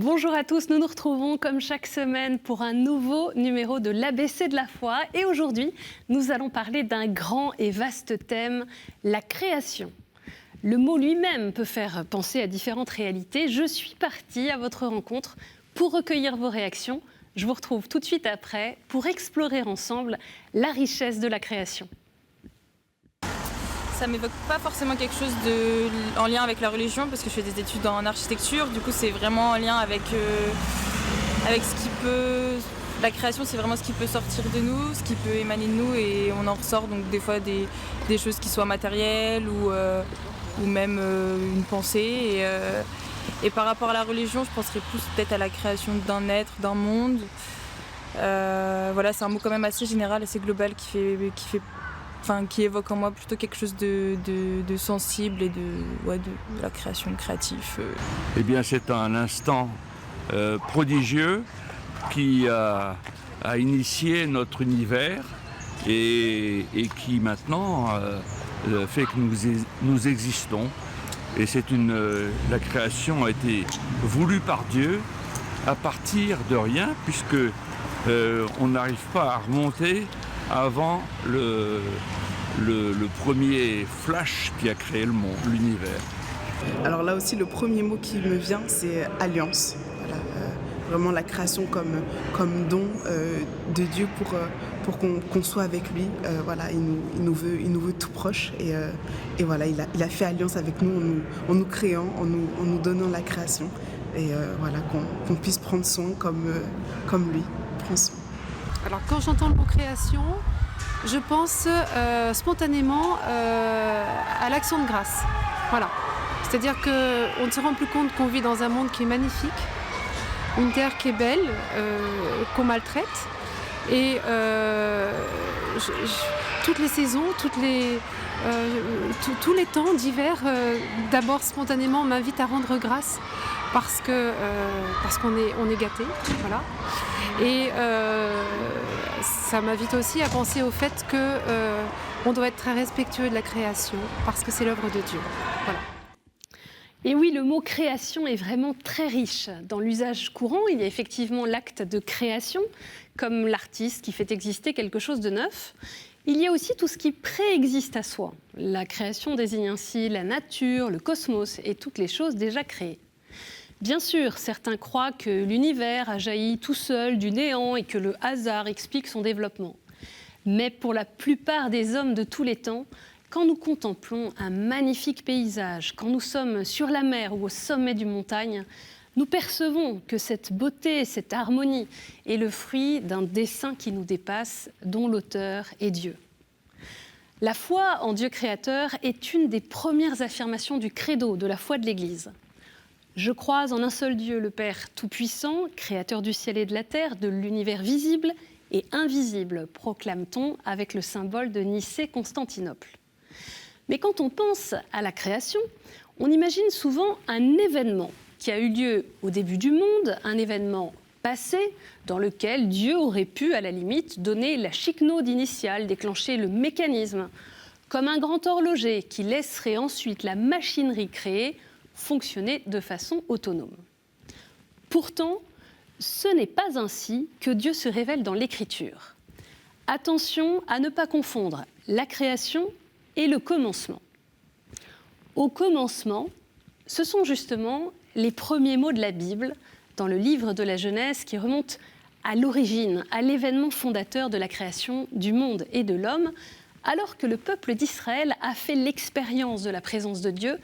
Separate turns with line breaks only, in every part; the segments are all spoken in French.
Bonjour à tous, nous nous retrouvons comme chaque semaine pour un nouveau numéro de l'ABC de la foi. Et aujourd'hui, nous allons parler d'un grand et vaste thème, la création. Le mot lui-même peut faire penser à différentes réalités. Je suis partie à votre rencontre pour recueillir vos réactions. Je vous retrouve tout de suite après pour explorer ensemble la richesse de la création.
Ça m'évoque pas forcément quelque chose en lien avec la religion parce que je fais des études en architecture. Du coup, c'est vraiment en lien avec ce qui peut... La création, c'est vraiment ce qui peut sortir de nous, ce qui peut émaner de nous et on en ressort donc des fois des choses qui soient matérielles ou même une pensée. Et par rapport à la religion, je penserais plus peut-être à la création d'un être, d'un monde. Voilà, c'est un mot quand même assez général, assez global qui évoque en moi plutôt quelque chose de sensible et de la création créative.
Eh bien, c'est un instant prodigieux qui a initié notre univers et qui maintenant fait que nous existons. Et la création a été voulue par Dieu à partir de rien, puisque on n'arrive pas à remonter avant le premier flash qui a créé le monde, l'univers.
Alors là aussi, le premier mot qui me vient, c'est alliance. Voilà, vraiment la création comme don de Dieu pour qu'on soit avec lui. Voilà, il nous veut tout proche et voilà, il a fait alliance avec nous en nous créant, en nous donnant la création et voilà, qu'on puisse prendre soin comme lui prend soin.
Alors quand j'entends le mot création, je pense spontanément à l'action de grâce. Voilà. C'est-à-dire qu'on ne se rend plus compte qu'on vit dans un monde qui est magnifique, une terre qui est belle, qu'on maltraite. Et toutes les saisons, tous les temps d'hiver, d'abord spontanément, m'invitent à rendre grâce parce qu'on est gâté. Voilà. Et ça m'invite aussi à penser au fait qu'on doit être très respectueux de la création parce que c'est l'œuvre de Dieu. Voilà.
Et oui, le mot création est vraiment très riche. Dans l'usage courant, il y a effectivement l'acte de création, comme l'artiste qui fait exister quelque chose de neuf. Il y a aussi tout ce qui préexiste à soi. La création désigne ainsi la nature, le cosmos et toutes les choses déjà créées. Bien sûr, certains croient que l'univers a jailli tout seul du néant et que le hasard explique son développement. Mais pour la plupart des hommes de tous les temps, quand nous contemplons un magnifique paysage, quand nous sommes sur la mer ou au sommet d'une montagne, nous percevons que cette beauté, cette harmonie est le fruit d'un dessein qui nous dépasse, dont l'auteur est Dieu. La foi en Dieu créateur est une des premières affirmations du credo de la foi de l'Église. Je crois en un seul Dieu, le Père Tout-Puissant, créateur du ciel et de la terre, de l'univers visible et invisible, proclame-t-on avec le symbole de Nicée-Constantinople. Mais quand on pense à la création, on imagine souvent un événement qui a eu lieu au début du monde, un événement passé dans lequel Dieu aurait pu, à la limite, donner la chiquenaude initiale, déclencher le mécanisme, comme un grand horloger qui laisserait ensuite la machinerie créée fonctionner de façon autonome. Pourtant, ce n'est pas ainsi que Dieu se révèle dans l'Écriture. Attention à ne pas confondre la création et le commencement. Au commencement, ce sont justement les premiers mots de la Bible dans le livre de la Genèse qui remontent à l'origine, à l'événement fondateur de la création du monde et de l'homme, alors que le peuple d'Israël a fait l'expérience de la présence de Dieu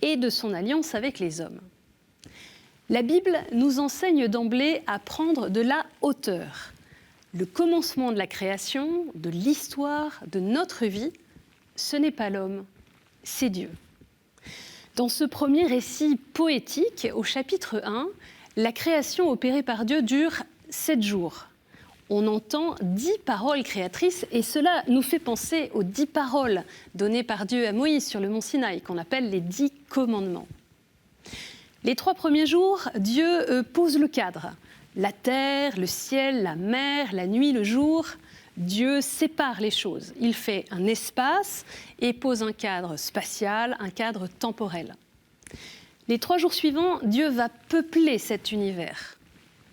et de son alliance avec les hommes. La Bible nous enseigne d'emblée à prendre de la hauteur. Le commencement de la création, de l'histoire, de notre vie, ce n'est pas l'homme, c'est Dieu. Dans ce premier récit poétique, au chapitre 1, la création opérée par Dieu dure 7 jours. On entend 10 paroles créatrices et cela nous fait penser aux 10 paroles données par Dieu à Moïse sur le mont Sinaï, qu'on appelle les 10 commandements. Les 3 premiers jours, Dieu pose le cadre. La terre, le ciel, la mer, la nuit, le jour. Dieu sépare les choses. Il fait un espace et pose un cadre spatial, un cadre temporel. Les 3 jours suivants, Dieu va peupler cet univers.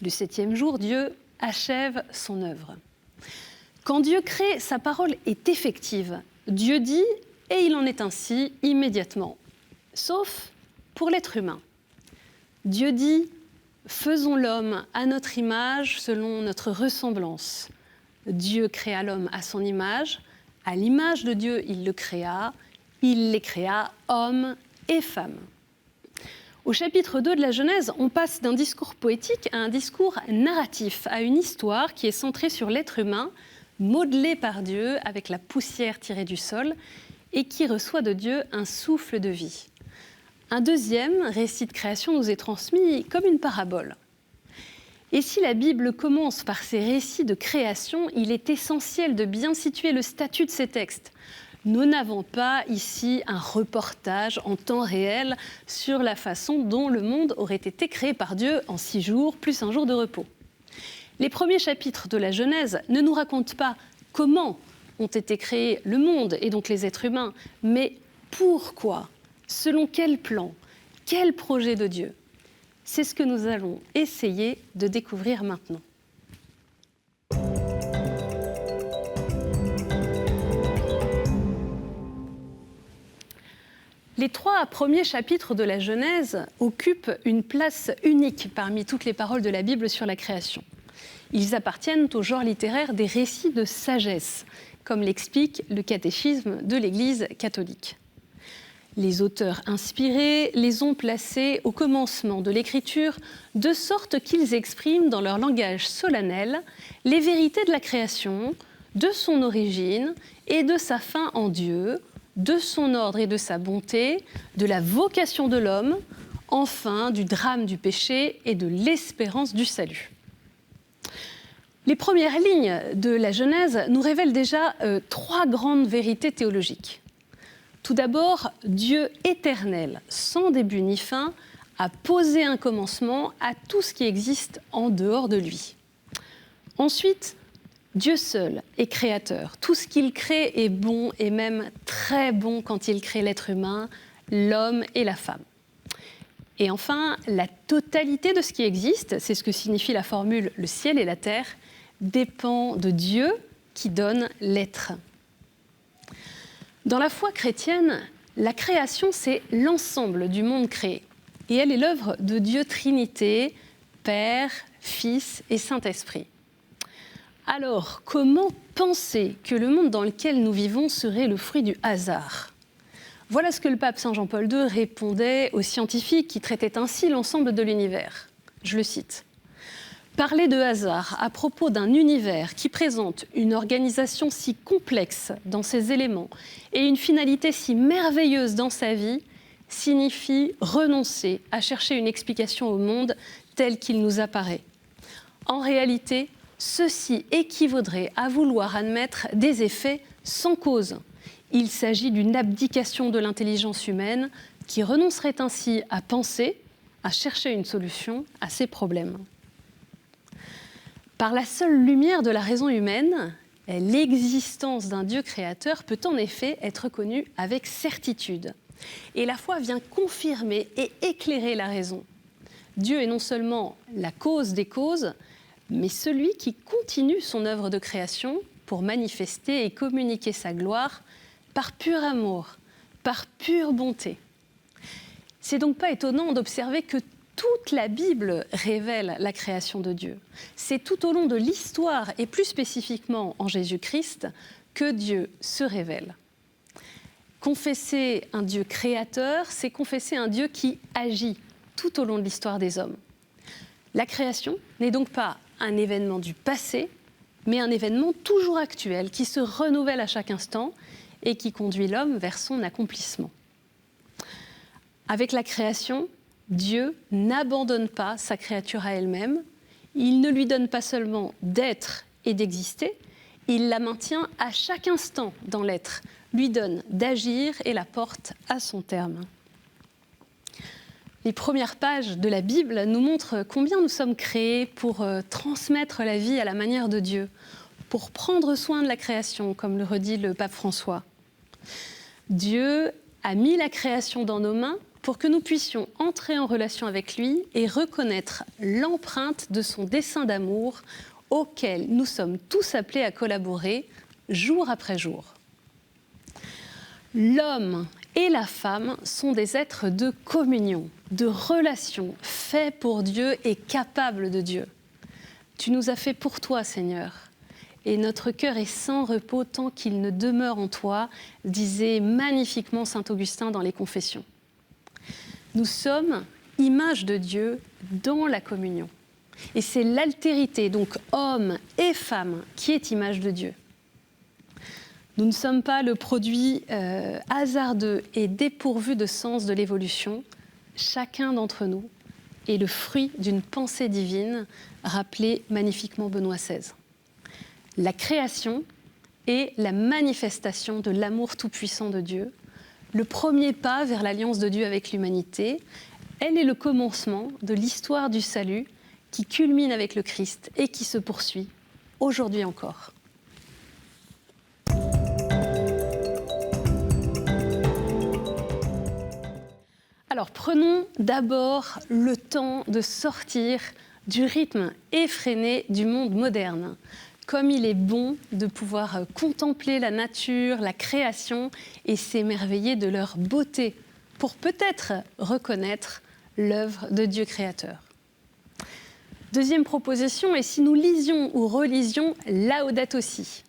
Le 7e jour, Dieu achève son œuvre. Quand Dieu crée, sa parole est effective. Dieu dit, et il en est ainsi immédiatement. Sauf pour l'être humain. Dieu dit, faisons l'homme à notre image, selon notre ressemblance. Dieu créa l'homme à son image. À l'image de Dieu, il le créa. Il les créa, hommes et femmes. Au chapitre 2 de la Genèse, on passe d'un discours poétique à un discours narratif, à une histoire qui est centrée sur l'être humain, modelé par Dieu avec la poussière tirée du sol et qui reçoit de Dieu un souffle de vie. Un deuxième récit de création nous est transmis comme une parabole. Et si la Bible commence par ces récits de création, il est essentiel de bien situer le statut de ces textes. Nous n'avons pas ici un reportage en temps réel sur la façon dont le monde aurait été créé par Dieu en 6 jours, plus un jour de repos. Les premiers chapitres de la Genèse ne nous racontent pas comment ont été créés le monde et donc les êtres humains, mais pourquoi, selon quel plan, quel projet de Dieu. C'est ce que nous allons essayer de découvrir maintenant. Les 3 premiers chapitres de la Genèse occupent une place unique parmi toutes les paroles de la Bible sur la création. Ils appartiennent au genre littéraire des récits de sagesse, comme l'explique le catéchisme de l'Église catholique. Les auteurs inspirés les ont placés au commencement de l'écriture, de sorte qu'ils expriment dans leur langage solennel les vérités de la création, de son origine et de sa fin en Dieu, de son ordre et de sa bonté, de la vocation de l'homme, enfin du drame du péché et de l'espérance du salut. Les premières lignes de la Genèse nous révèlent déjà 3 grandes vérités théologiques. Tout d'abord, Dieu éternel, sans début ni fin, a posé un commencement à tout ce qui existe en dehors de lui. Ensuite, Dieu seul est créateur. Tout ce qu'il crée est bon et même très bon quand il crée l'être humain, l'homme et la femme. Et enfin, la totalité de ce qui existe, c'est ce que signifie la formule « le ciel et la terre », dépend de Dieu qui donne l'être. Dans la foi chrétienne, la création, c'est l'ensemble du monde créé. Et elle est l'œuvre de Dieu Trinité, Père, Fils et Saint-Esprit. Alors, comment penser que le monde dans lequel nous vivons serait le fruit du hasard ? Voilà ce que le pape Saint Jean-Paul II répondait aux scientifiques qui traitaient ainsi l'ensemble de l'univers. Je le cite. « Parler de hasard à propos d'un univers qui présente une organisation si complexe dans ses éléments et une finalité si merveilleuse dans sa vie signifie renoncer à chercher une explication au monde tel qu'il nous apparaît. En réalité, ceci équivaudrait à vouloir admettre des effets sans cause. Il s'agit d'une abdication de l'intelligence humaine qui renoncerait ainsi à penser, à chercher une solution à ses problèmes. Par la seule lumière de la raison humaine, l'existence d'un Dieu créateur peut en effet être connue avec certitude. Et la foi vient confirmer et éclairer la raison. Dieu est non seulement la cause des causes, mais celui qui continue son œuvre de création pour manifester et communiquer sa gloire par pur amour, par pure bonté. C'est donc pas étonnant d'observer que toute la Bible révèle la création de Dieu. C'est tout au long de l'histoire, et plus spécifiquement en Jésus-Christ, que Dieu se révèle. Confesser un Dieu créateur, c'est confesser un Dieu qui agit tout au long de l'histoire des hommes. La création n'est donc pas un événement du passé, mais un événement toujours actuel, qui se renouvelle à chaque instant et qui conduit l'homme vers son accomplissement. Avec la création, Dieu n'abandonne pas sa créature à elle-même. Il ne lui donne pas seulement d'être et d'exister, il la maintient à chaque instant dans l'être, lui donne d'agir et la porte à son terme. Les premières pages de la Bible nous montrent combien nous sommes créés pour transmettre la vie à la manière de Dieu, pour prendre soin de la création, comme le redit le pape François. Dieu a mis la création dans nos mains pour que nous puissions entrer en relation avec lui et reconnaître l'empreinte de son dessein d'amour auquel nous sommes tous appelés à collaborer jour après jour. L'homme et la femme sont des êtres de communion, de relation, faits pour Dieu et capables de Dieu. Tu nous as fait pour toi, Seigneur, et notre cœur est sans repos tant qu'il ne demeure en toi, disait magnifiquement saint Augustin dans les Confessions. Nous sommes image de Dieu dans la communion. Et c'est l'altérité, donc homme et femme, qui est image de Dieu. Nous ne sommes pas le produit hasardeux et dépourvu de sens de l'évolution. Chacun d'entre nous est le fruit d'une pensée divine, rappelée magnifiquement Benoît XVI. La création est la manifestation de l'amour tout-puissant de Dieu, le premier pas vers l'alliance de Dieu avec l'humanité. Elle est le commencement de l'histoire du salut qui culmine avec le Christ et qui se poursuit aujourd'hui encore. Alors prenons d'abord le temps de sortir du rythme effréné du monde moderne. Comme il est bon de pouvoir contempler la nature, la création et s'émerveiller de leur beauté pour peut-être reconnaître l'œuvre de Dieu créateur. Deuxième proposition, et si nous lisions ou relisions Laudato Si,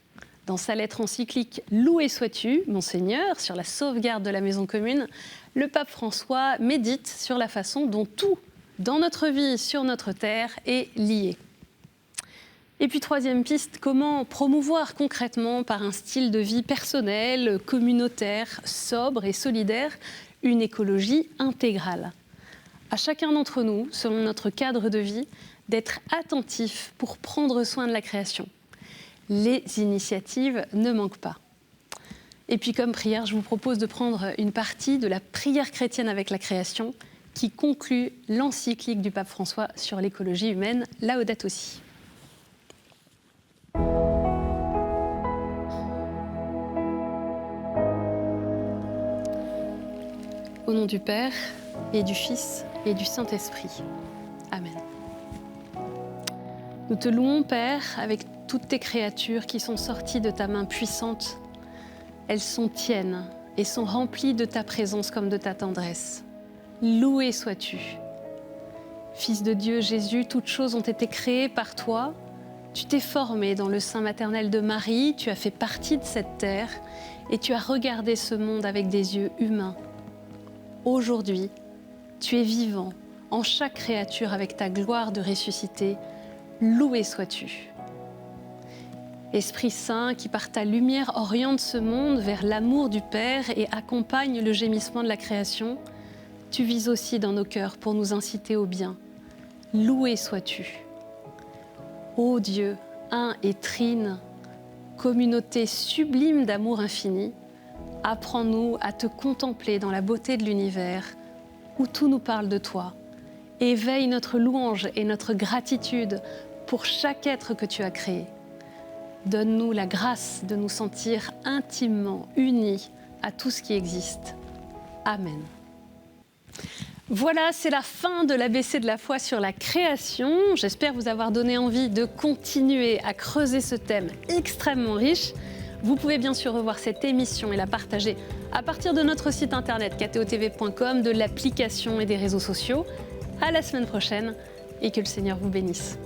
dans sa lettre encyclique « Loué sois-tu, mon Seigneur » sur la sauvegarde de la maison commune, le pape François médite sur la façon dont tout, dans notre vie, sur notre terre, est lié. Et puis troisième piste, comment promouvoir concrètement par un style de vie personnel, communautaire, sobre et solidaire, une écologie intégrale. À chacun d'entre nous, selon notre cadre de vie, d'être attentif pour prendre soin de la création. Les initiatives ne manquent pas. Et puis comme prière, je vous propose de prendre une partie de la prière chrétienne avec la création qui conclut l'encyclique du pape François sur l'écologie humaine, Laudato Si. Au nom du Père et du Fils et du Saint-Esprit. Amen. Nous te louons, Père, avec toutes tes créatures qui sont sorties de ta main puissante. Elles sont tiennes et sont remplies de ta présence comme de ta tendresse. Loué sois-tu. Fils de Dieu Jésus, toutes choses ont été créées par toi. Tu t'es formé dans le sein maternel de Marie, tu as fait partie de cette terre et tu as regardé ce monde avec des yeux humains. Aujourd'hui, tu es vivant en chaque créature avec ta gloire de ressuscité. Loué sois-tu. Esprit Saint, qui par ta lumière oriente ce monde vers l'amour du Père et accompagne le gémissement de la création, tu vis aussi dans nos cœurs pour nous inciter au bien. Loué sois-tu. Ô Dieu, un et trine, communauté sublime d'amour infini, apprends-nous à te contempler dans la beauté de l'univers où tout nous parle de toi. Éveille notre louange et notre gratitude pour chaque être que tu as créé. Donne-nous la grâce de nous sentir intimement unis à tout ce qui existe. Amen. Voilà, c'est la fin de l'ABC de la foi sur la création. J'espère vous avoir donné envie de continuer à creuser ce thème extrêmement riche. Vous pouvez bien sûr revoir cette émission et la partager à partir de notre site internet ktotv.com, de l'application et des réseaux sociaux. À la semaine prochaine et que le Seigneur vous bénisse.